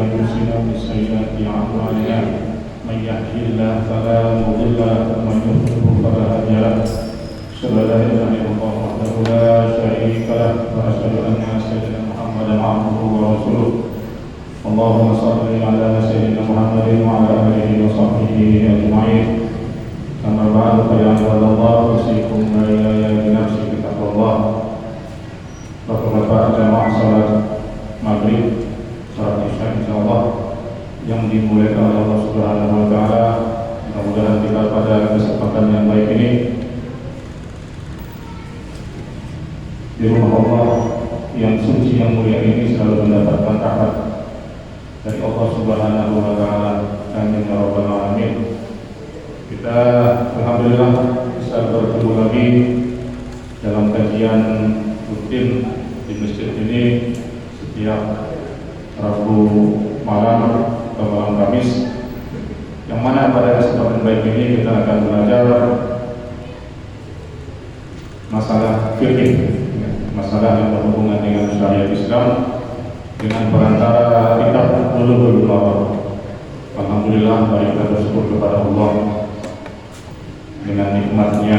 أنفسنا ومن سيئات أعمالنا من يهده الله فلا مضل له ومن يضلل فلا هادي له أشهد أن لا إله إلا الله وحده لا شريك له وأشهد أن سيدنا محمدا عبده ورسوله اللهم صل على سيدنا محمد وعلى آله وصحبه أجمعين أما بعد فيا عباد الله أوصيكم وإياي بنفسي بتقوى الله. Bapak-bapak jamaah salat maghrib, salat isya insyaallah yang dimuliakan oleh Allah Subhanahu wa taala. Mudah-mudahan kita pada kesempatan yang baik ini di rumah Allah yang suci yang mulia ini selalu mendapatkan rahmat dari Allah Subhanahu wa taala. Amin ya rabbal alamin. Kita alhamdulillah bisa bertemu lagi dalam kajian rutin di masjid ini setiap Rabu malam atau malam Kamis, yang mana pada kesempatan baik ini kita akan belajar masalah fikih, masalah yang berhubungan dengan syariat Islam dengan perantara kitab Bulughul Maram. Alhamdulillah, mari kita bersyukur kepada Allah dengan nikmatnya,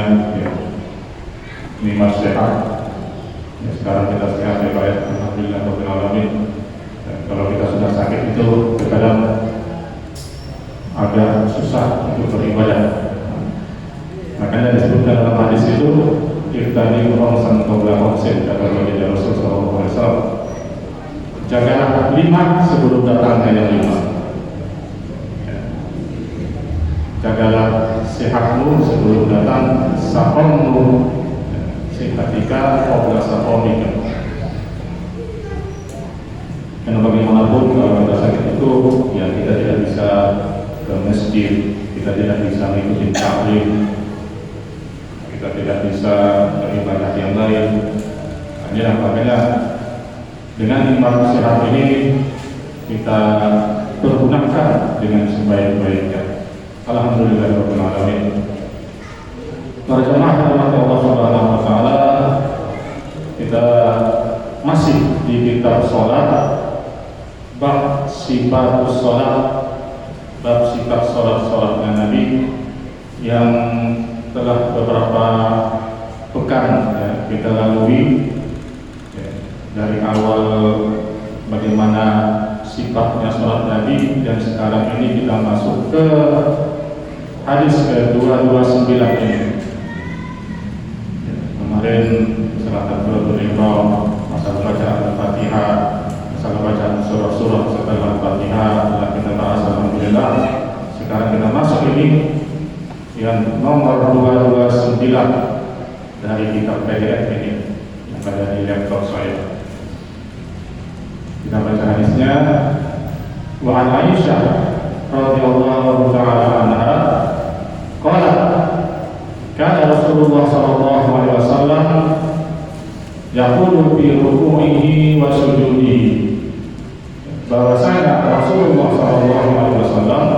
nikmat sehat. Sekarang kita sehat ya Pak ya, alhamdulillah rabbil alamin. Kalau kita sudah sakit itu terkadang agak susah untuk beribadah. Makanya disebutkan dalam hadis itu irtani khomsan qabla khamsin, kata baginda Rasul sallallahu alaihi wasallam. Jagalah 5 sebelum datangnya yang 5. Jagalah sehatmu sebelum datang saqammu, sehatika qabla saqamika. Karena bagaimanapun kalau kita sakit itu ya kita tidak bisa ke masjid, kita tidak bisa mengikuti taklim, kita tidak bisa beribadah yang lain. Hanya makanya dengan nikmat sehat ini kita pergunakan dengan sebaik-baiknya. Alhamdulillah rabbil alamin. Para jemaah rahmat Allah Subhanahu wa taala, kita masih di kitab salat, bab sifatus salat, bab sifat salat-salatnya Nabi yang telah beberapa pekan ya, kita lalui ya, dari awal bagaimana sifatnya salat Nabi, dan sekarang ini kita masuk ke hadis ke-229 ini. Kemarin salah takbiratul ihram, masalah bacaan Al-Fatihah, masalah bacaan surah-surah setelah Al-Fatihah telah kita bahas alhamdulillah. Sekarang kita masuk ini yang nomor 229 dari kitab PDF ini yang ada di laptop saya. Kita baca hadisnya. Wa an Aisyah radhiyallahu ta'ala anha qala kana Rasulullah sallallahu alaihi wasallam yaqulu fi ruku'ihi wa sujudihi. Bahwasanya Rasulullah sallallahu alaihi wasallam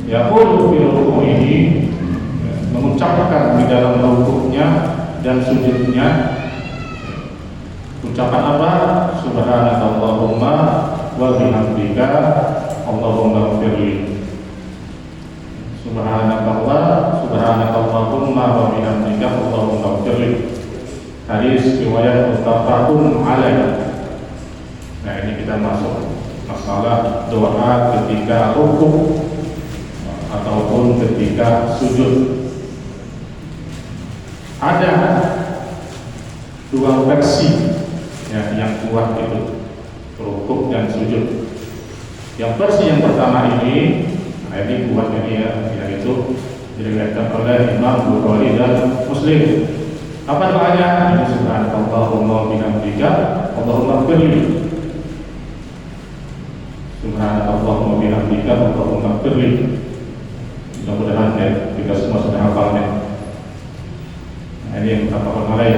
yaqulu fi ruku'ihi, mengucapkan di dalam rukuknya dan sujudnya ucapan apa? Subhanakallahumma wa bihamdika Allahumma ighfirli. Subhanakallahumma wa bihamdika Allahumma ighfirli. Hadis riwayat muttafaqun alaih. Nah, ini kita masuk masalah doa ketika rukuk ataupun ketika sujud. Ada 2 versi ya, yang kuat itu rukuk dan sujud. Yang versi yang pertama ini, nah ini kuat ini ya, yaitu diriwayatkan oleh Imam Bukhari dan Muslim. Apa doanya? Ini subhanakallahumma bihamdika Allahumma ighfirli. Subhanakallahumma bihamdika Allahumma ighfirli. Mudah-mudahan ya, kita semua sudah hafalnya. Nah, ini yang pertama kali.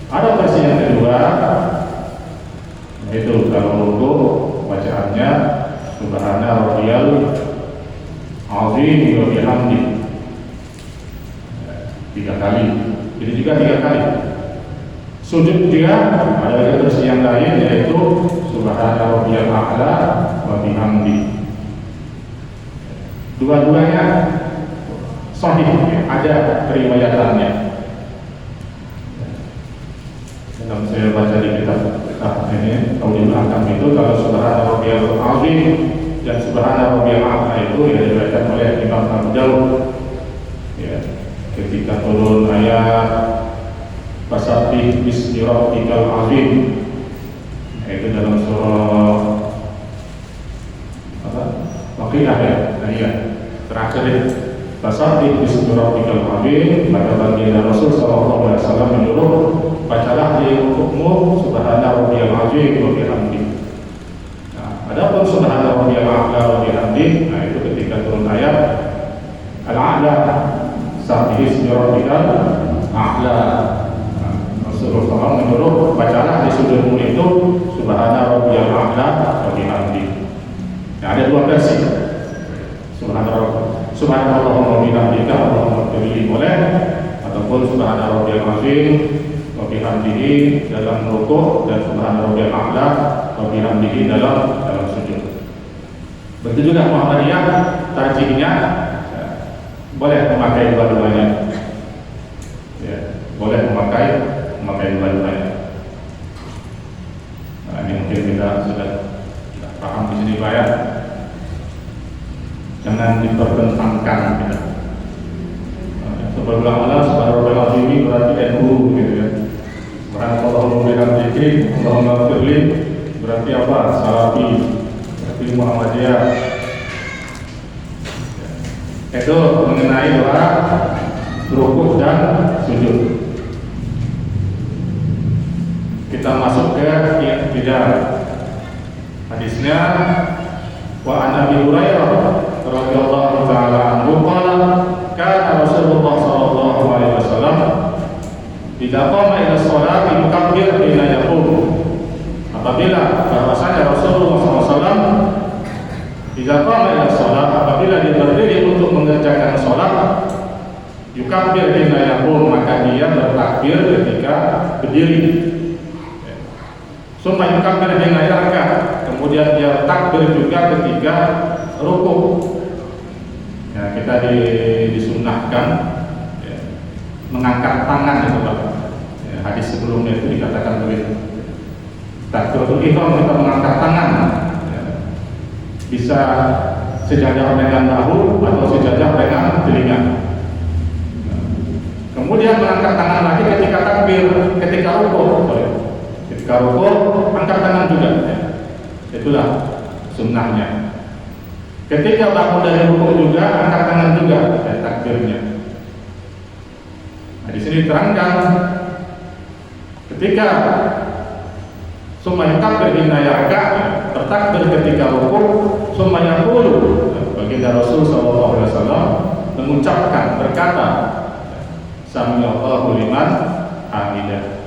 Ada versi yang kedua, yaitu kalau rukuk bacaannya subhana rabbiyal azim wa bihamdi 3 kali. Ini juga 3 kali. Sujud juga ada versi yang lain, yaitu subhana rabbiyal a'la wa bihamdi. Dua-duanya sahih, ada riwayatannya. Dalam saya baca di kitab ini Qaulul Ahkam itu, kalau subhana rabbiyal azim dan subhana rabbiyal a'la itu ya diriwayatkan oleh Imam Abu Dawud. Ya, ketika turun ayat fasabbih bismi rabbikal azim, itu dalam surah apa? Waqiah ya, ayat terakhir itu. Fasabbih bismi rabbikal azim, maka baginda Rasul sallallahu alaihi wasallam menyuruh bacalah di rukukmu subhana rabbiyal azim wa bihamdi. Nah, adapun subhana rabbiyal a'la wa bihamdi, nah itu ketika turun ayat al-a'la, sabbih bismi rabbikal a'la. Rasulullah menyuruh bacalah di sujudmu itu subhana rabbiyal a'la wa bihamdi. Nah, ada dua versi. Subhanallah wa bihamdika Allahumma ighfirli, boleh, ataupun subhana rabbiyal azim wa bihamdihi dalam rukuk, dan subhana rabbiyal a'la wa bihamdihi dalam sujud. Begitu juga Muhammadiyah tarjihnya boleh memakai dua-duanya. Ya, boleh memakai dua-duanya. Nah, ini mungkin kita sudah paham di sini Pak ya. Jangan dipertentangkan kita. Sebagai ulama subhanahu wa ta'ala berarti NU gitu ya. Subhanallah wa bihamdihi Allahumma ighfirli berarti apa? Salafi, berarti Muhammadiyah. Itu mengenai doa rukuk dan sujud. Kita masuk ke i'tidal. Hadisnya wa an Abi Hurairah radhiyallahu ta'ala anhu qala kana Rasulullah sallallahu alaihi wasallam idza qama ila sholati yukabbir hina yaqum. Apabila bahwasanya Rasulullah SAW idza qama ila sholat, apabila dia berdiri untuk mengerjakan sholat, yukabbir hina yaqum, maka dia bertakbir ketika berdiri. Summa yukabbir hina yarka, kemudian dia takbir juga ketika rukuk. Ya, kita disunnahkan ya, mengangkat tangan itu Pak. Ya, hadis sebelumnya itu dikatakan begitu. Takbiratul ihram kita mengangkat tangan. Ya, bisa sejajar dengan bahu atau sejajar dengan telinga. Ya. Kemudian mengangkat tangan lagi ketika takbir, ketika rukuk. Ketika rukuk angkat tangan juga. Ya. Itulah sunnahnya. Ketika bangun dari rukuk juga angkat tangan juga, dan takbirnya. Nah, di sini diterangkan ketika summa takbir hina yarka, bertakbir ketika rukuk, summa yaqulu, baginda Rasul sallallahu alaihi wasallam mengucapkan, berkata, sami'allahu liman hamidah.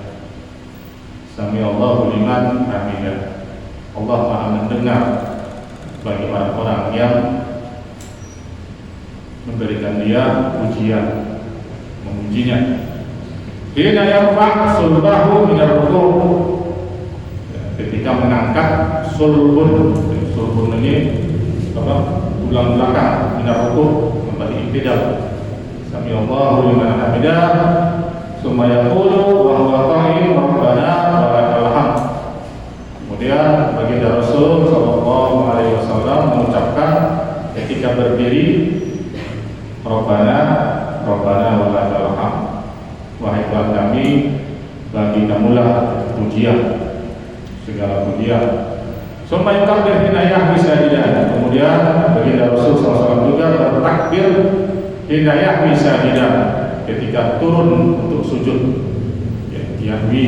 Sami'allahu liman hamidah. Allah Maha mendengar bagi orang-orang yang memberikan dia pujian, memujinya. Hina yarfa' sulbahu min ar-ruku', ketika mengangkat sulbun. Sulbun ini apa? Tulang belakang min ar-ruku', kembali i'tidal. Sami'allahu liman hamidah, summa yaqulu wa huwa qa'im rabbana wa lakal hamd. Kemudian baginda Rasul sallallahu alaihi wasallam mengucapkan ketika berdiri, Rabbana wa lakal hamd, wahai Tuhan kami, bagi kamulah pujian, segala pujian. Summa yukabbir hina yahwi sajidan. Kemudian baginda Rasul sallallahu juga bertakbir hina yahwi sajidan, ketika turun untuk sujud. Yahwi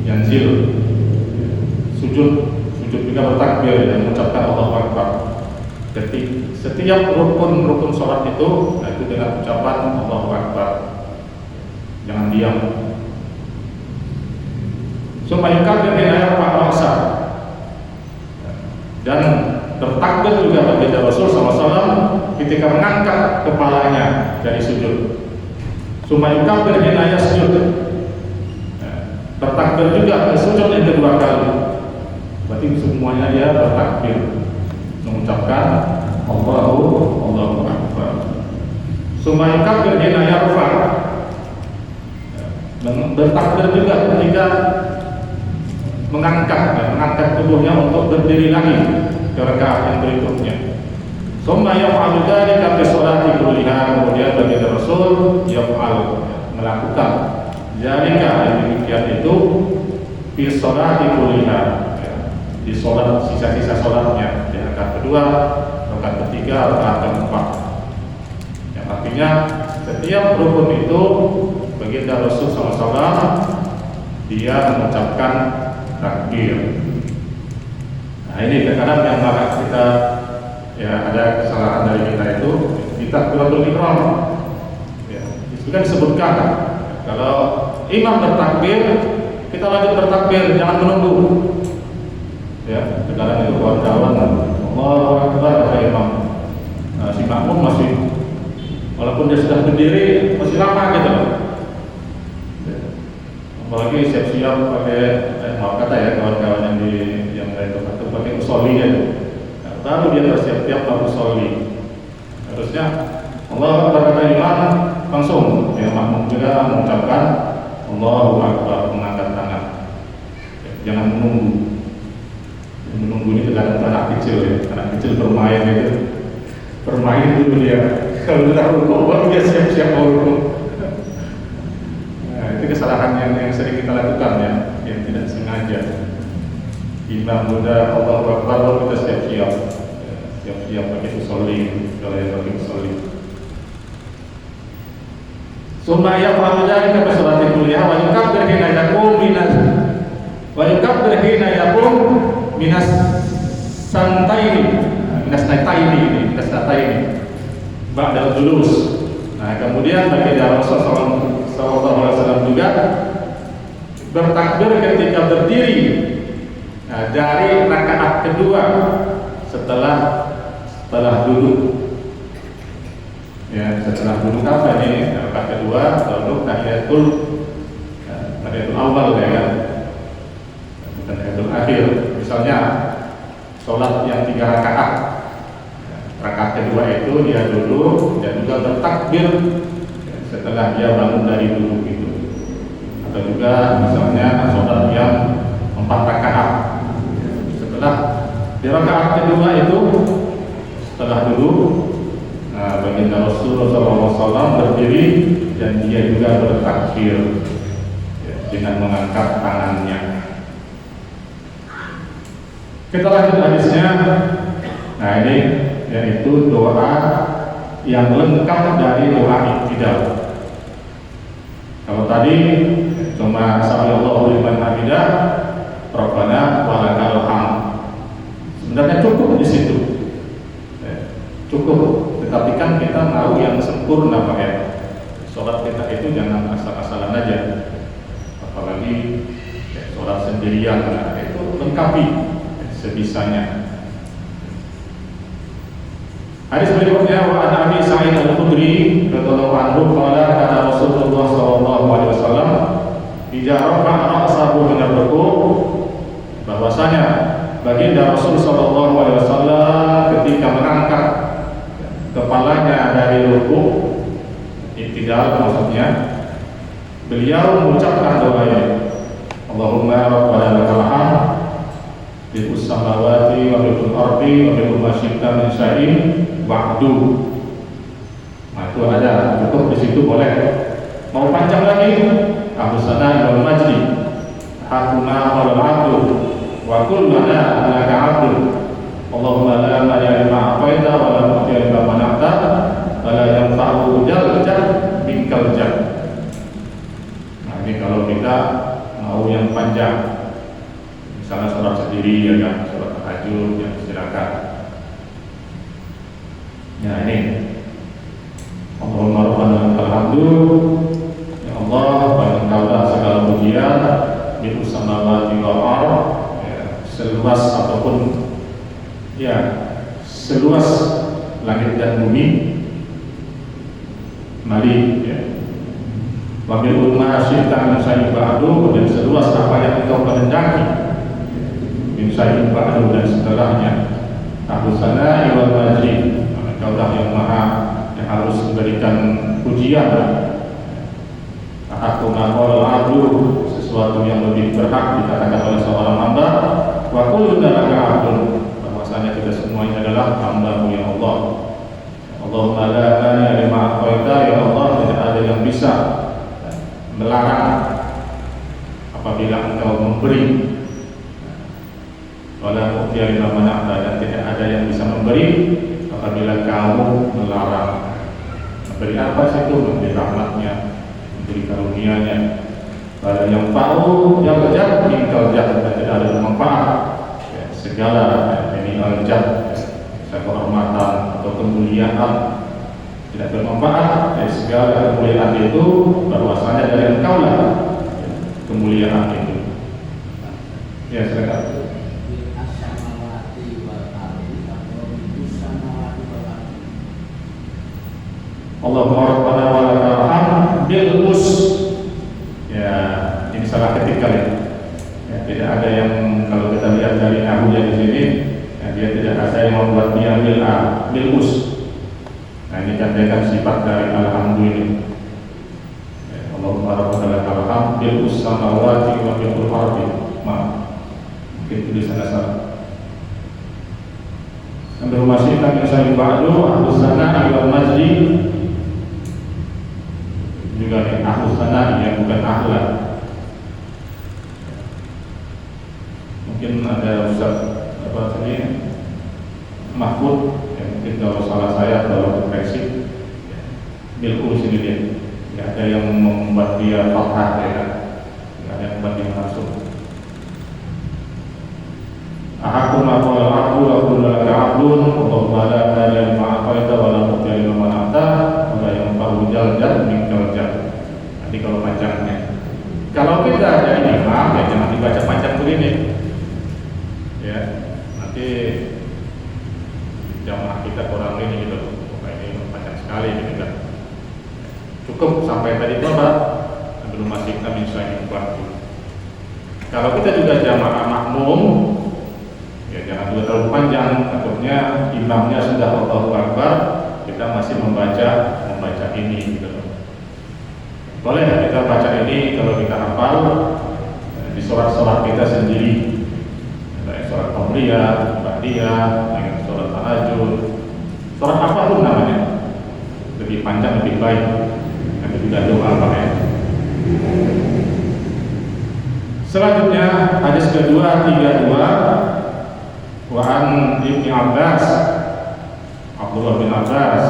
yanzil, sujud juga bertakbir dan mengucapkan Allahu Akbar. Jadi setiap rukun sholat itu, nah itu dengan ucapan Allahu Akbar. Jangan diam. Supaya kabir hina yarfa' ra'sa, dan bertakbir juga baginda Rasul SAW ketika mengangkat kepalanya dari sujud. Supaya kabir hina yasjud, bertakbir juga ke sujud yang kedua kali. Berarti semuanya dia bertakbir, mengucapkan Allahu Akbar. Summa yukabbir hina yarfa. Bertakbir juga ketika mengangkat tubuhnya untuk berdiri lagi ke rakaat yang berikutnya. Summa yaf'alu dzalika fi sholati kulliha. Kemudian baginda Rasul melakukan dzalika, yang demikian itu fi sholati kulliha, di sholat, sisa-sisa sholatnya, di rakaat kedua, rakaat ketiga, rakaat keempat. Yang artinya setiap rukun itu baginda Rasul SAW dia mengucapkan takbir. Nah ini kadang-kadang yang maka kita ada kesalahan dari kita itu takbiratul ihram. Itu kan disebutkan kalau imam bertakbir, kita lanjut bertakbir, jangan menunggu. Kadang itu kawan-kawan Allahu Akbar kata imam, si makmum masih, walaupun dia sudah berdiri masih lama gitu loh. Apalagi siap-siap pakai maaf kata ya kawan-kawan yang dari tempat itu pakai usolli ya. Baru dia bersiap-siap baru usolli. Harusnya Allahu Akbar kata imam langsung makmum juga mengucapkan Allahu Akbar, mengangkat tangan. Jangan menunggu. Menunggu ini tergantung anak kecil anak kecil bermain dulu dia. Kalau sudah rukuk baru dia siap-siap mau rukuk. Itu kesalahan yang sering kita lakukan yang tidak sengaja. Imam muda Allahu Akbar baru kita siap-siap pakai usolli, kalau yang pakai usolli. Summa yaf'alu dzalika fi sholati kulliha wa yukabbir hina yaqum minas santaini ba'da julus. Nah, kemudian baginda Rasulullah SAW juga bertakbir ketika berdiri dari rakaat kedua setelah duduk. Setelah duduk apa ini? Rakaat kedua duduk tahiyatul awal bukan tahiyatul akhir. Misalnya sholat yang 3 rakaat, rakaat kedua itu dia duduk dan juga bertakbir setelah dia bangun dari duduk itu. Atau juga misalnya sholat yang 4 rakaat, setelah di rakaat kedua itu setelah duduk, baginda Rasulullah SAW berdiri dan dia juga bertakbir dengan mengangkat tangannya. Kita lanjut hadisnya. Nah ini yaitu doa yang lengkap dari doa iktidal. Kalau tadi cuma sami'allahu liman hamidah, Rabbana walakal hamd, sebenarnya cukup di situ, cukup. Tetapi kan kita tahu yang sempurna Pak ya. Sholat kita itu jangan asal-asalan aja, apalagi sholat sendirian. Nah, itu lengkapi sebisanya. Hadis berikutnya wa an Abi Sa'id Al-Khudri radhiyallahu anhu qala kana Rasulullah sallallahu alaihi wasallam idza rafa'a ra'sahu min ar-ruku', bahwasanya baginda Rasul sallallahu alaihi wasallam ketika mengangkat kepalanya dari ruku', iktidal maksudnya, beliau mengucapkan doa ini, Allahumma rabbana lakal hamd Bibus samawati wa bibul ardi wa bibul masyikta min sya'in ba'du. Nah itu ada, cukup di situ boleh. Mau panjang lagi, Abusana wal majdi hakuna wal abdu wa kullana laka abdu Allahumma la maya lima afaita wa la mu'tiya lima mana'ta wa la yanfa'u jal bingkal jal. Nah ini kalau kita mau yang panjang, misalnya sholat sendiri ya kan, sholat tahajud yang silakan. Ya ini Allahumma rabbana lakal hamdu, ya Allah banyak kaulah segala pujian di samawati wal ardh, seluas ataupun ya seluas langit dan bumi, mali ya. Wabil umma syi'ta min syai'in ba'du, dan seluas apa yang engkau kehendaki min Sa'id ba'du dan setelahnya. Ahlus sana'i wal majid, Engkaulah yang maha yang harus diberikan pujian. Aku naqol abdu, sesuatu yang lebih berhak dikatakan oleh seorang hamba. Wa kulluna laka abdun, bahwasanya kita semua ini adalah hamba-Mu ya Allah. Allahumma la mani lima a'taita, ya Allah, tidak ada yang bisa melarang apabila Engkau memberi, wala mu'tiya lima mana'ta, dan tidak ada yang bisa memberi apabila Kamu melarang. Memberi apa sih itu? Memberi rahmatnya, memberi karunia-Nya. Pada yang tahu yang lejat tinggal jat, dan tidak ada manfaat ya, segala ini al-jat, kehormatan atau kemuliaan tidak bermanfaat ya, segala kemuliaan itu bahwasanya dari Engkau lah ya, kemuliaan itu ya. Silakan. Allahumma rabbana wa lakal hamd bil us. Ya, ini salah ketik kali. Ya, tidak ada yang, kalau kita lihat dari nahwu di sini, ya, dia tidak ada yang membuat dia bil us. Nah, ini kan sifat dari alhamdu ini. Ya, Allahumma rabbana wa lakal hamd bil us samawati wa bil ardi. Maaf, mungkin tulisannya salah. Sambil masih kami Sa'id ba'du, ahlus sana'i wal majdi. Juga nih, ahlus sana'i yang bukan ahlan. Mungkin ada Ustaz apa tadi Mahfud, ya, mungkin kalau salah saya kalau koreksi bil us ini dia. Tidak ada yang membuat dia fathah ya kan. Tidak ada yang membuat dia masuk. Ahakum aqwal abdu wa kullu laka abdun, Allahumma la ilaha illa anta wa la mu'tiya lima mana'ta wa la yanfa'u jaljan minkal jad. Nanti kalau panjangnya, kalau kita ada imam ya jangan dibaca panjang begini ya, nanti jamaah kita kurang ini gitu, ini panjang sekali gitu kan. Cukup sampai tadi berapa? Belum masih kita bisa waktu. Kalau kita juga jamaah makmum ya jangan juga terlalu panjang, takutnya imamnya sudah Allahu Akbar, kita masih membaca ini gitu. Boleh kita baca ini kalau kita hafal di surat-surat kita sendiri, baik surat Qabliyah, Ba'diyah, surat Tahajud, surat apapun namanya, lebih panjang lebih baik. Nanti juga doa Pak ya. Selanjutnya hadis kedua 32. Wa an Ibnu Abbas, Abdullah bin Abbas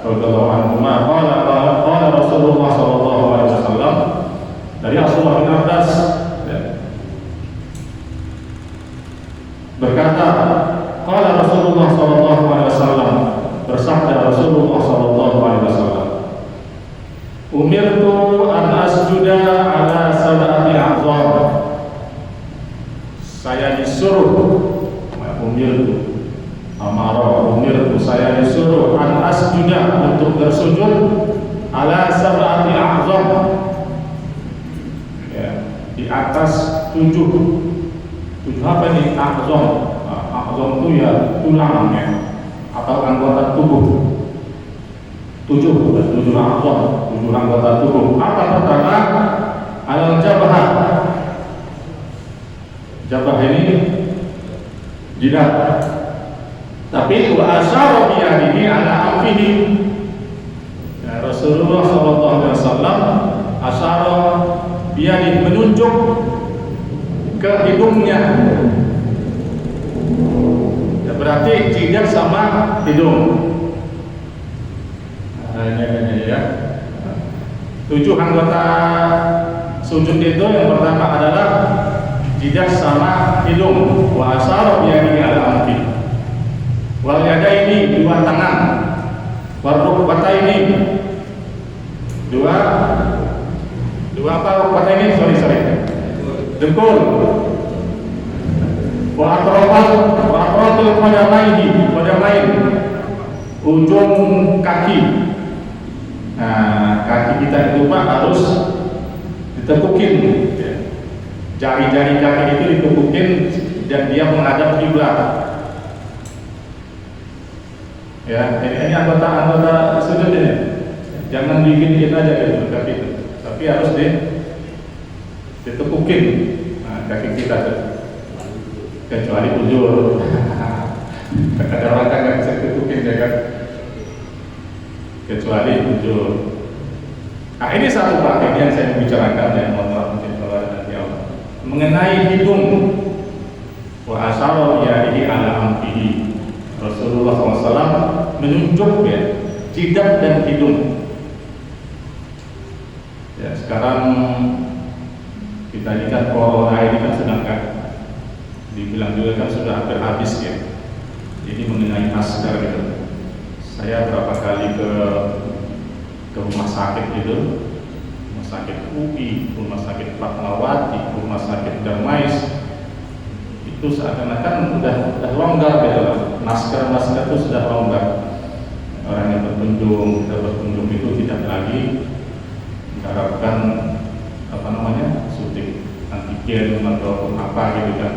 radhiyallahu anhu qala Rasulullah sallallahu alaihi wasallam, dari Abdullah bin Abbas ya, berkata qala Rasulullah sallallahu alaihi wasallam, bersabda Rasulullah sallallahu alaihi wasallam, umirtu an asjuda ala sab'ati a'zam, saya disuruh umirtu saya disuruh an asjuda untuk bersujud ala sab'ati a'zam ya, di atas tujuh apa ini a'zam? A'zam itu ya tulang ya, atau anggota tubuh. Tujuh a'zam, 7 anggota tubuh. Apa pertama? Al-jabhah. Jabhah ini jidat. Tapi wa asyara bi yadihi ala anfihi. Ya, Rasulullah sallallahu alaihi wasallam asyara bi yadihi, menunjuk ke hidungnya. Ya, berarti jidat sama hidung. Ini ya. 7 anggota sujud itu yang pertama adalah jidat sama hidung. Wa asyara bi yadihi ala anfihi. Wal yadaini, 2 tangan. Wal rukbataini, 2 apa rukbataini? Sorry. Dengkul. Wa atratul qadamain, ujung kaki. Nah, kaki kita itu Pak harus ditekukin. Jari-jari kaki itu ditekukin dan dia menghadap kiblat. Ya, ini anggota sujud ini. Jangan bikin aja gitu kaki itu, tapi harus ditepukin kaki kita tuh. Kecuali ujur. Ada orang kan nggak bisa ditepukin ya kan. Kecuali ujur. Nah ini satu praktek yang saya membicarakan ya, mohon maaf mungkin kalau ada nanti Allah mengenai hidung. Wa asyara yadihi ala anfihi. Rasulullah SAW menunjuk ya jidat dan hidung. Ya sekarang kita lihat corona ini kan sedangkan dibilang juga kan sudah hampir habis ya. Jadi mengenai masker gitu. Saya berapa kali ke rumah sakit itu, rumah sakit UI, rumah sakit Fatmawati, rumah sakit Darmais, itu seakan-akan udah longgar gitu loh. Masker itu sudah longgar. Orang yang berkunjung, kita berkunjung itu tidak lagi mengharapkan suntik antigen atau apa gitu kan.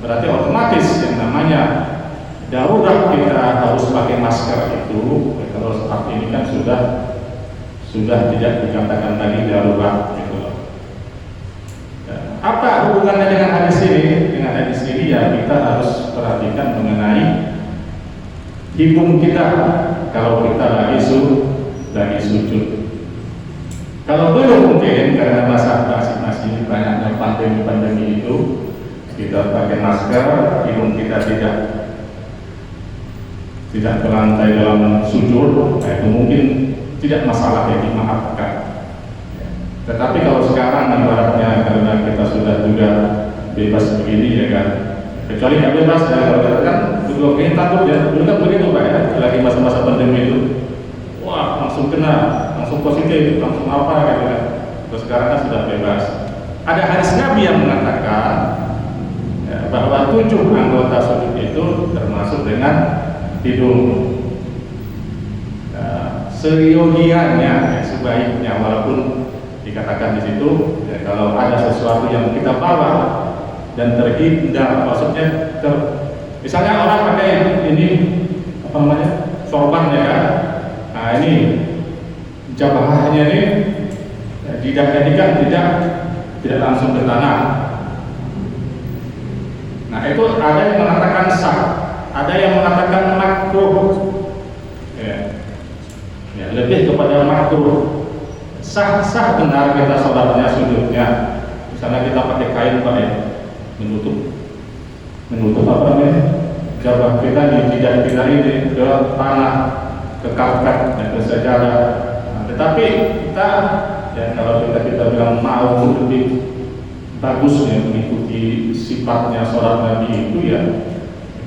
Berarti otomatis yang namanya darurat kita harus pakai masker itu. Kalau saat ini kan sudah tidak dikatakan lagi darurat gitu loh. Ya, apa hubungannya dengan hadis ini? Dengan hadis ini ya kita harus perhatikan mengenai hidung kita kalau kita lagi sujud. Kalau dulu mungkin karena masa masih banyak pandemi itu kita pakai masker, hidung kita tidak berlantai dalam sujud, itu mungkin tidak masalah ya dimaafkan. Tetapi kalau sekarang ibaratnya karena kita sudah juga bebas begini ya kan, kecuali nggak bebas ya kalau kita kan dulu ini takut ya, dulu kan begitu Pak ya, lagi masa-masa pandemi itu, wah langsung kena, langsung positif, langsung apa gitu kan. Terus sekarang kan sudah bebas. Ada hadis Nabi yang mengatakan ya, bahwa 7 anggota sujud itu termasuk dengan hidung. Seyogianya ya, sebaiknya walaupun dikatakan di situ ya, kalau ada sesuatu yang kita bawa dan terhindar, maksudnya misalnya orang pakai ini sorban ya kan, nah ini jabahnya ini tidak langsung ke tanah. Nah itu ada yang mengatakan sah, ada yang mengatakan makruh. Ya, lebih kepada makruh. Sah benar kita sholatnya sujudnya. Misalnya kita pakai kain Pak ya, menutup apa namanya? Jabah kita di jidat kita ini ke tanah, ke karpet dan ke sejadah. Nah, tetapi kita ya kalau kita bilang mau lebih bagus ya mengikuti sifatnya sholat Nabi itu ya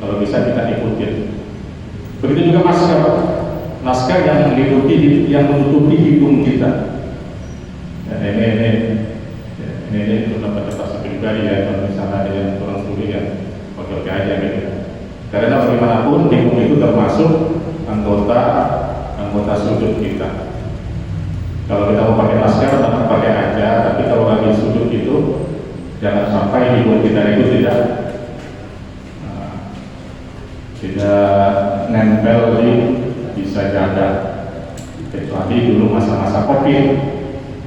kalau bisa kita ikutin. Begitu juga masker yang menutupi hidung kita. Dan ini pendapat pribadi ya, kalau misalnya ada yang kurang sulit ya oke aja gitu. Karena bagaimanapun hidung itu termasuk anggota sujud kita. Kalau kita mau pakai masker, tetap pakai aja. Tapi kalau lagi sujud itu jangan sampai hidung kita itu tidak nempel di sajadah. Kecuali dulu masa-masa COVID,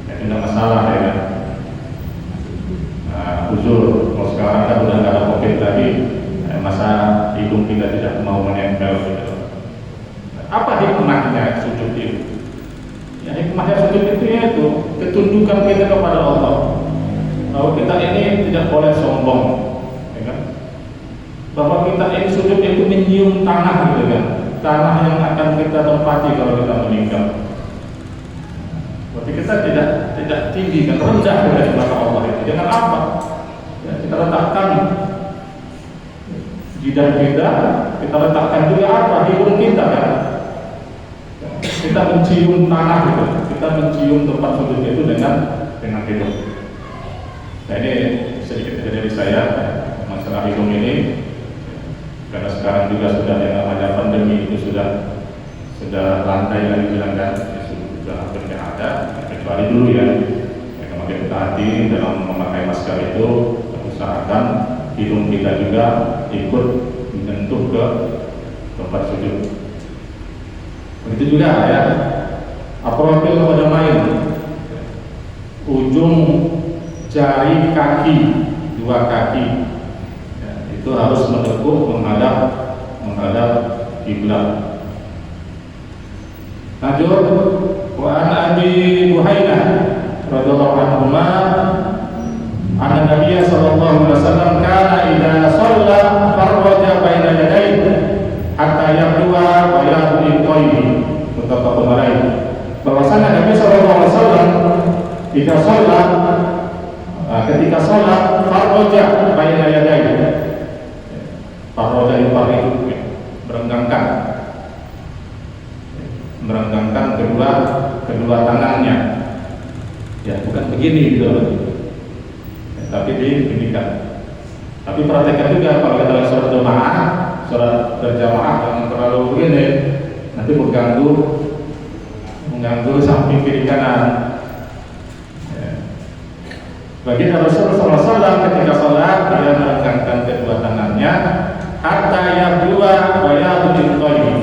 ya tidak masalah ya kan. Uzur, kalau sekarang kan udah nggak ada COVID lagi, masa hidung kita tidak mau menempel gitu. Apa hikmahnya sujud itu? Ya hikmahnya sujud itu yaitu ketundukan kita kepada Allah. Bahwa kita ini tidak boleh sombong, ya kan? Bahwa kita ini sujud itu menyium tanah gitu kan, tanah yang akan kita tempati kalau kita meninggal. Berarti kita tidak tinggi kan, rendah dari belakang Allah itu. Dengan apa? Ya, kita letakkan jidat kita letakkan juga apa? Hidung kita kan. Kita mencium tanah gitu, kita mencium tempat sujud itu dengan hidung. Nah ini sedikit dari saya masalah hidung ini, karena sekarang juga sudah yang namanya pandemi itu sudah lantai yang dibilangkan sudah hampir tidak ada, kecuali dulu ya. Makin hati dalam memakai masker itu usahakan hidung kita juga ikut menyentuh ke tempat sujud. Begitu juga ya, aprofil pada main, ujung jari kaki, dua kaki ya, itu harus menekuk menghadap kiblat. Lanjut, wa an Abi Buhainah radhiyallahu anhu anna Nabiy sallallahu alaihi wasallam kana idza shalla farraja baina yadayhi hatta yabluwa wa yahdi qayhi. Muttafaqun alaih. Bahwasanya Nabi sallallahu alaihi wasallam ketika sholat farraja baina yadayhi. Farraja itu merenggangkan kedua tangannya. Ya, bukan begini gitu loh. Tapi diberikan. Tapi perhatikan juga kalau kita lihat sholat berjamaah yang terlalu begini, nanti mengganggu samping kiri kanan. Ya. Bagi Rasulullah SAW ketika sholat dia merenggangkan kedua tangannya hatta yabluwa wa yahdi qayhi,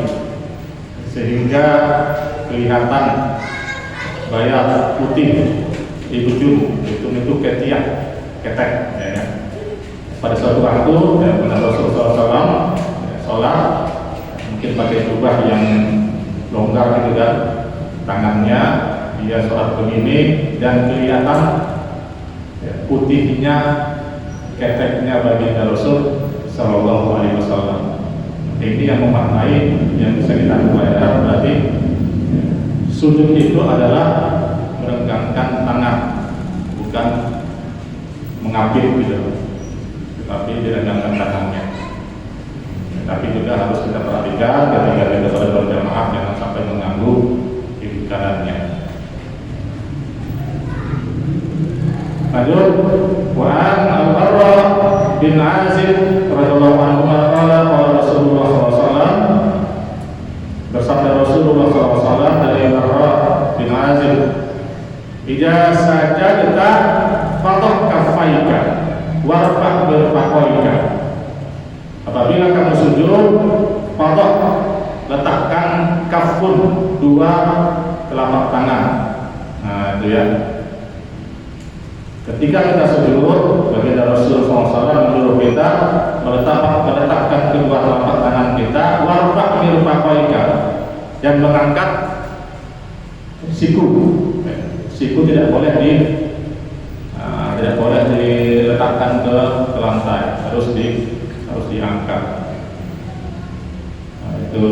sehingga kelihatan bayar putih itu ketiak ketek ya. Pada suatu waktu benar Rasulullah SAW sholat mungkin pakai jubah yang longgar gitu kan, tangannya dia sholat begini dan kelihatan ya, putihnya keteknya baginda Rasul Sallallahu Alaihi Wasallam. Ini yang memaknai yang bisa kita pelajari berarti sujud itu adalah merenggangkan tangan, bukan mengapit gitu, tetapi direnggangkan tangannya. Tapi juga harus kita perhatikan ketika kita sholat berjamaah jangan sampai mengganggu kiri kanannya. Lanjut, wa an Al-Barra bin Azib radhiyallahu anhu qala Rasulullah SAW, bersabda Rasulullah SAW dari Barra bin Azib, idza sajadta fadh kaffaika warfa' birfaqaika. Apabila kamu sujud, fadh, letakkan kafun, dua telapak tangan. Nah, itu ya. Ketika kita sujud, baginda Rasulullah SAW menyuruh kita meletakkan kedua telapak tangan kita, warfa' birfaqaika, dan mengangkat siku. Siku tidak boleh diletakkan ke lantai, harus diangkat. Nah, itu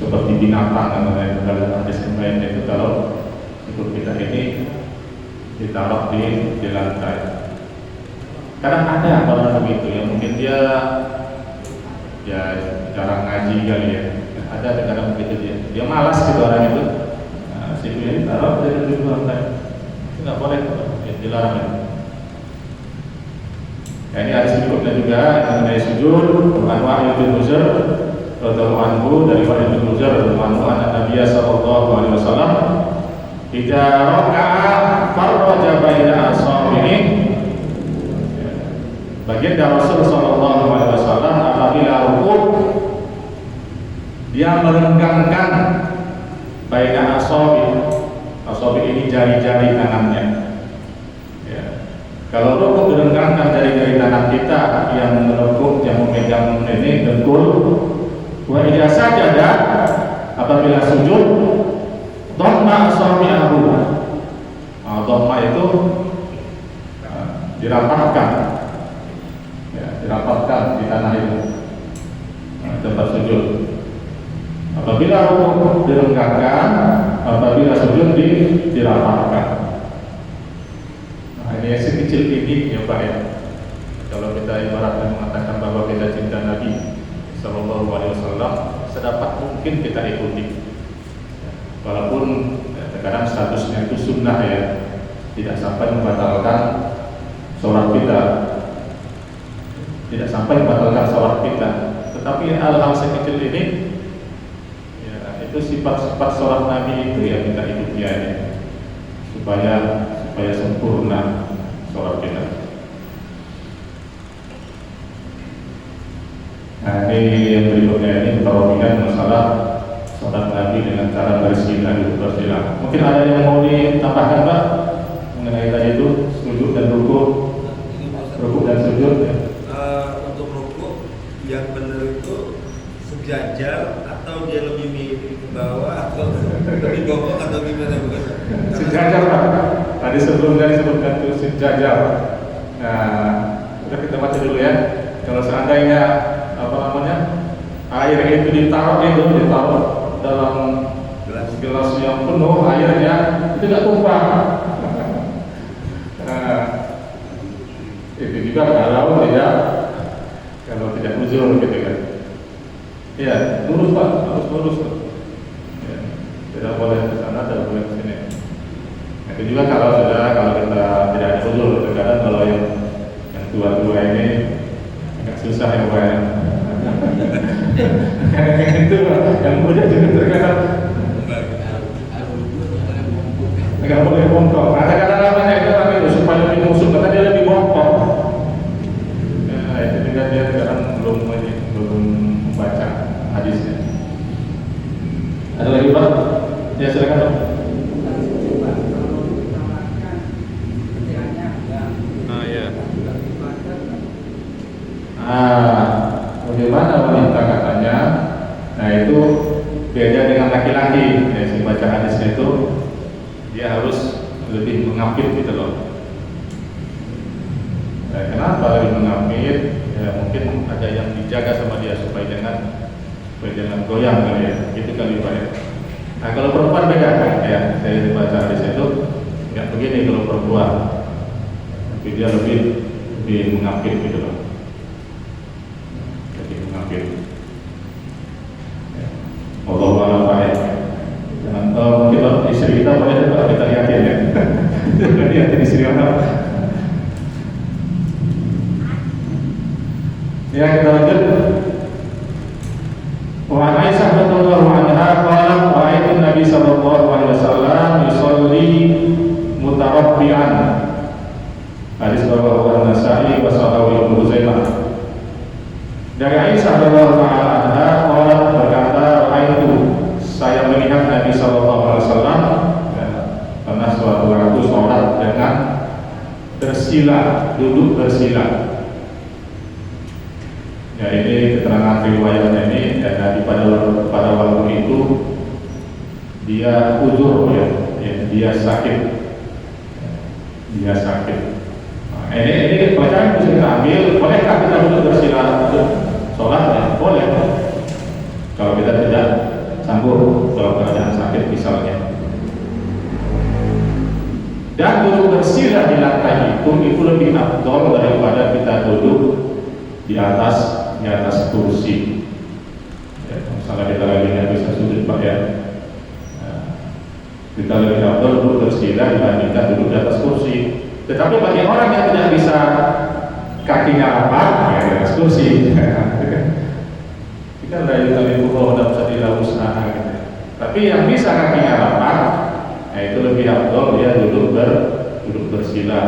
seperti binatang namanya dalam hadis kemarin itu, kalau siku kita ini ditaruh di lantai. Kadang ada orang begitu ya, mungkin dia ya jarang ngaji kali ya. Ada kadang begitu dia malas gitu orang itu. Siku ini taruh di lantai, itu nggak boleh, dilarang ya. Ini hadis berikutnya juga mengenai sujud. An Wa'il bin Hujr radhiyallahu anhu, dari Wa'il bin Hujr radhiyallahu anhu anna Nabiy sallallahu alaihi wasallam idza raka'a farraja baina asabihi. Baginda Rasul sallallahu alaihi wasallam apabila rukuk dia merenggangkan baina asabi ini jari-jari tangannya. Ya. Kalau rukuk direnggangkan jari-jari tangan kita yang merukuk, yang memegang ini dengkul. Wa idza sajada, apabila sujud, dhamma asabi'ahu. Dhamma itu dirapatkan. Ya, dirapatkan di tanah itu. Tempat sujud. Apabila rukuk direnggangkan, apabila sujud dirapatkan. Nah, ini sekecil ini ya Pak ya. Kalau kita ibaratkan mengatakan bahwa kita cinta Nabi Sallallahu Alaihi Wasallam, sedapat mungkin kita ikuti. Walaupun terkadang statusnya itu sunnah ya, tidak sampai membatalkan sholat kita, tidak sampai membatalkan sholat kita. Tetapi hal-hal sekecil ini itu sifat-sifat sholat Nabi itu yang kita ikuti aja, supaya sempurna sholat kita. Nah, ini yang berikutnya ini pertolongan masalah sholat Nabi dengan cara bersila duduk bersila. Mungkin ada yang mau ditambahkan Pak mengenai tadi itu sujud dan rukuk dan sujud ya. Untuk rukuk yang benar itu sejajar atau dia lebih miring ke bawah atau lebih bongkok atau gimana bukan? Sejajar Pak. Tadi sebelumnya disebutkan itu sejajar. Nah, udah kita baca dulu ya. Kalau seandainya air itu ditaruh dalam gelas yang penuh, airnya itu tidak tumpah. Nah, itu juga kalau tidak uzur gitu kan. Ya, lurus Pak, harus lurus Pak. Ya, tidak boleh ke sana, tidak boleh ke sini. Itu juga kalau kita tidak ada uzur, terkadang kalau yang tua-tua ini agak susah ya Pak ya. Itu yang muda juga terkadang agak boleh bongkok. Kata-kata namanya itu supaya lebih musuh, kata dia lebih bongkok. Nah, itu juga dia terkadang belum membaca hadisnya. Ada lagi Pak? Ya silakan Pak. Bagaimana wanita katanya? Nah itu beda dengan laki-laki. Ya, si baca hadisnya itu dia harus lebih mengapit gitu loh. Nah, kenapa lebih mengapit? Ya mungkin ada yang dijaga sama dia supaya jangan goyang kali ya. Itu kali Pak ya. Nah kalau perempuan beda kan ya. Saya baca hadis itu nggak begini kalau perempuan, tapi dia lebih mengapit gitu loh. Allah alam baik. Jangan mungkin istri kita boleh juga kita lihatin ya. Kita lihatin istri orang. Ya kita lanjut. Wa Aisyah radhiyallahu anha qalat ra'aitu Nabi sallallahu alaihi wasallam yusalli mutarabbi'an. Hadis rawahu An-Nasa'i wa sahahu Ibnu Huzaimah. Dari Aisyah radhiyallahu anha qalat berkata ra'aitu, saya melihat Nabi sallallahu alaihi wasallam pernah suatu waktu sholat dengan bersila, duduk bersila. Ya ini keterangan riwayatnya ini ya, Nabi pada waktu itu dia uzur ya, dia sakit. Nah, ini bacaan bisa kita ambil. Bolehkah kita duduk bersila untuk sholat? Ya, boleh. Kalau kita tidak sanggup dalam keadaan sakit misalnya. Dan duduk bersila di lantai itu lebih afdal daripada kita duduk di atas kursi. Ya, misalnya kita lagi nggak bisa sujud Pak ya, kita lebih afdal duduk bersila dibandingkan duduk di atas kursi. Tetapi bagi orang yang tidak bisa kakinya rapat, ya di atas kursi. Kita dari tali pulau tidak bisa dilakukan gitu. Tapi yang bisa kakinya rapat, itu lebih afdal dia duduk bersila.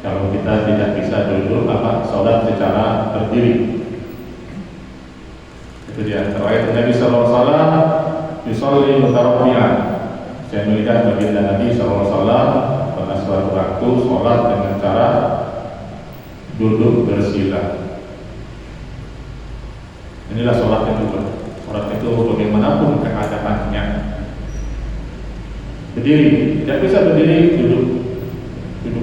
Kalau kita tidak bisa duduk sholat secara berdiri. Itu dia. Riwayat Nabi sallallahu alaihi wasallam yusolli mutarabbi'an. Saya melihat baginda Nabi sallallahu alaihi wasallam pada suatu waktu sholat dengan cara duduk bersila. Inilah sholat itu. Sholat itu bagaimanapun keadaannya. Berdiri, tidak bisa berdiri, duduk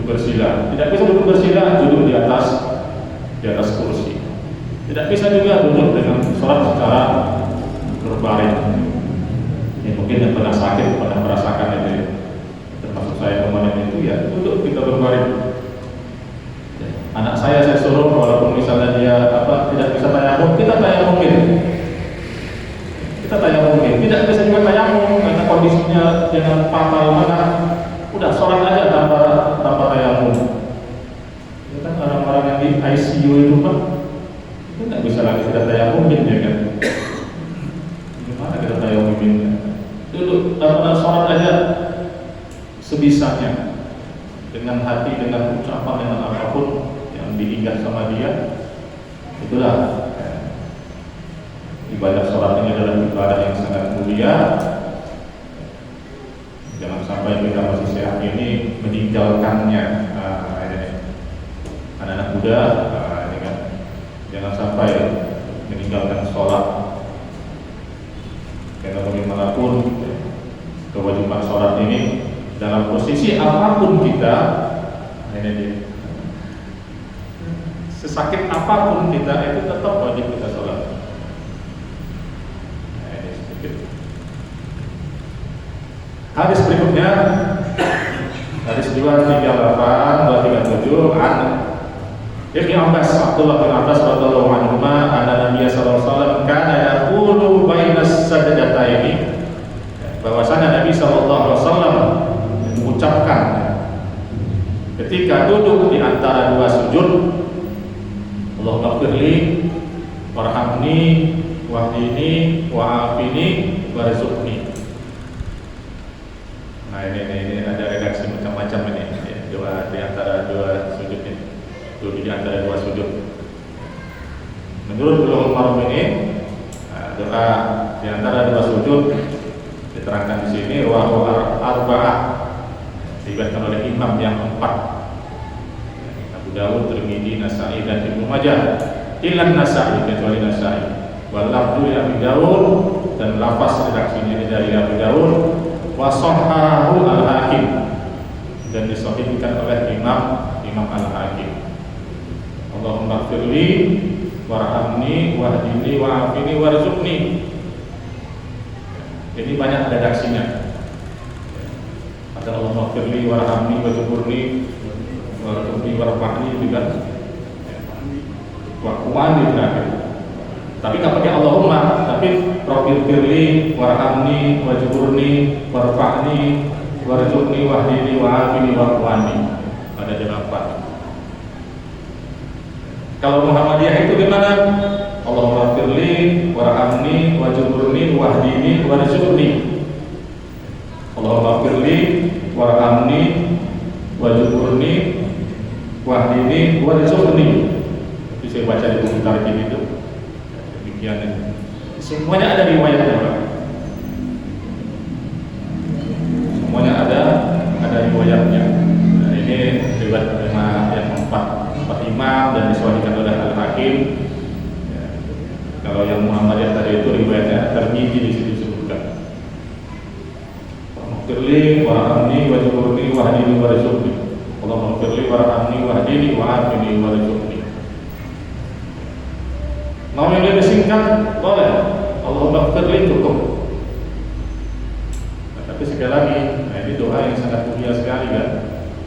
bersila. Tidak bisa duduk bersila, duduk di atas kursi. Tidak bisa juga duduk dengan sholat secara berbaring. Ya, mungkin yang pernah sakit, pernah merasakan itu ya. Termasuk saya kemarin itu ya, duduk kita berbaring. Ya, anak saya suruh walaupun misalnya dia tidak bisa tayamum, kita tayamumin. Tidak bisa juga tayamum karena kondisinya dengan fatal mana. Udah sholat aja tanpa tayamum. Ya kan orang-orang yang di ICU itu Pak, itu nggak bisa lagi kita tayamumin ya kan. Gimana kita tayamumin? Duduk sholat aja sebisanya, dengan hati, dengan ucapan, dengan apapun yang diingat sama dia. Itulah ibadah sholat ini adalah ibadah yang sangat mulia. Jangan sampai kita masih sehat ini meninggalkannya. Anak-anak muda, ini kan, jangan sampai meninggalkan sholat. Karena bagaimanapun kewajiban sholat ini dalam posisi apapun kita, ini dia. Sesakit apapun kita itu tetap wajib kita sholat. Ini sedikit. Hadis berikutnya, hadis 238-237 an Ibnu Abbas, Abdullah bin Abbas radhiyallahu anhu, anna Nabi sallallahu alaihi wasallam kana yaqulu bainas sajdataini, bahwasanya Nabi sallallahu alaihi wasallam mengucapkan ketika duduk di antara dua sujud, Allahumma ighfirli warhamni wahdini wa'afini warzuqni. Nah ini ada redaksi macam-macam ini, doa di antara dua sujud ini. Di antara dua sujud. Menurut Bulughul Maram ini, doa di antara dua sujud diterangkan di sini wa arba'ah, diriwayatkan oleh imam yang empat, Abu Dawud, Tirmidzi, Nasa'i dan Ibnu Majah. Illa Nasa'i, kecuali Nasa'i. Wal lafzu Abu Dawud, dan lafaz redaksinya ini dari Abu Dawud. Wa sahhahu al-Hakim, dan disahihkan oleh Imam al-Hakim. Allahumma ighfirli warhamni wahdini wa'afini warzuqni. Ini banyak redaksinya. Ada Allahumma ighfirli warhamni wajburni warzuqni warfa'ni juga. Wa'fu'ani terakhir. Tapi nggak pakai Allahumma, tapi Rabbighfirli warhamni wajburni warfa'ni warzuqni wahdini wa'afini wa'fu'ani. Ada delapan. Kalau Muhammadiyah itu gimana? Allahumma firli warhamni wajburni wahdini warzuqni. Allahumma firli warhamni wajburni wahdini warzuqni. Itu saya baca di buku tarjim itu. Demikian. Semuanya ada riwayatnya, Pak. Semuanya ada riwayatnya. Nah, ini riwayat yang empat imam dan disahihkan oleh Al-Hakim. Ya. Kalau yang Muhammadiyah tadi itu riwayatnya Tirmidzi di situ disebutkan. Allahumma warhamni wajburni wahdini warzuqni. Allahumma warhamni wahdini wa'afini warzuqni. Mau yang lebih singkat boleh. Allahumma cukup. Nah, tapi sekali lagi, ini doa yang sangat mulia sekali kan.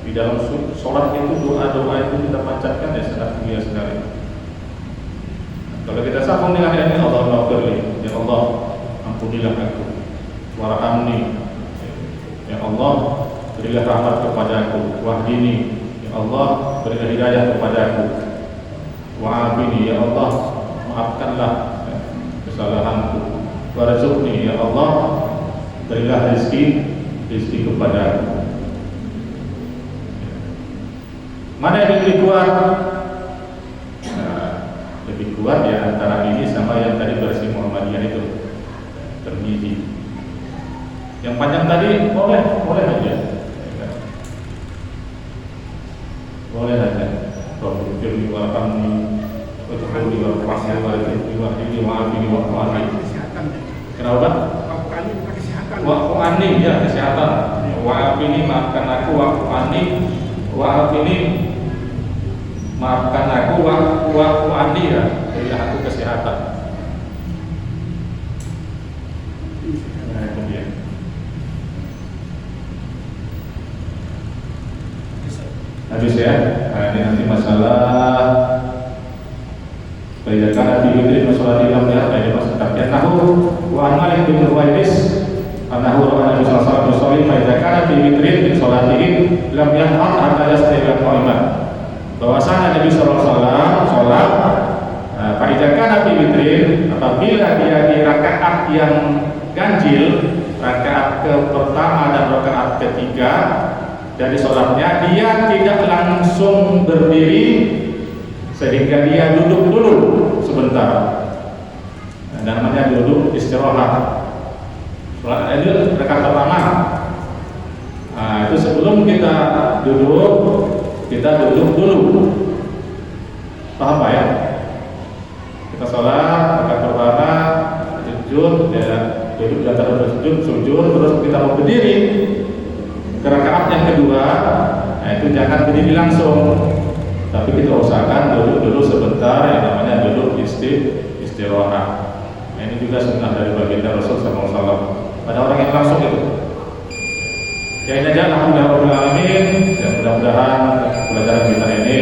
Di dalam sholat itu doa-doa itu kita panjatkan ya sangat mulia sekali. Kalau kita sambung dengan ini, Allahumma ighfirli, ya Allah ampunilah aku, warhamni, ya Allah berilah rahmat kepadaku, wahdini, ya Allah berilah hidayah kepadaku, wa'afini, ya Allah maafkanlah kesalahanku, warzuqni, ya Allah berilah rezeki kepadaku. Mana yang lebih kuat? Nah, lebih kuat ya antara ini sama yang tadi versi Muhammadiyah itu, Tirmidzi. Yang panjang tadi boleh aja. Boleh aja. Rabbi firli warhamni wajburni warfa'ni wahdini wa'afini wa'fu'ani. Kenapa? Wa'fu'ani ya kesehatan. Wa'afini maafkan aku, wa'fu'ani wa'afini maafkan aku, wa'fu'ani ya berilah aku kesehatan. Nah itu dia. Habis ya. Nah ini nanti masalah Baiklah di witrin masalah di dalam ya ini masalah nahu wa Malik bin Huwairis anahu Nabi sallallahu alaihi wasallam baiklah di witrin di salatihi lam yanhat hatta yastaqim qa'iman. Bahwasanya Nabi sallallahu alaihi wasallam salat baiklah di witrin apabila dia di rakaat yang ganjil, rakaat pertama dan rakaat ketiga dari salatnya, dia tidak langsung berdiri sehingga dia duduk dulu sebentar. Namanya duduk istirahat. Sholat itu rakaat pertama. Nah, itu sebelum kita duduk dulu. Paham Pak ya? Kita sholat rakaat pertama, sujud, ya, duduk di antara sujud, terus kita mau berdiri ke rakaat yang kedua. Nah, itu jangan berdiri langsung, tapi kita usahakan duduk dulu sebentar, yang namanya duduk istirahat. Nah, ini juga sunnah dari baginda Rasul SAW. Pada orang yang langsung itu. Ya ini aja, alhamdulillah. Ya, mudah-mudahan pelajaran kita ini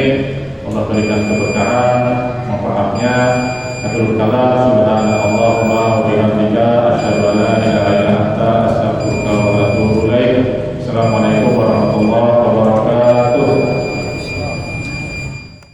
Allah berikan keberkahan, manfaatnya. Akhirul kalam, subhanallah.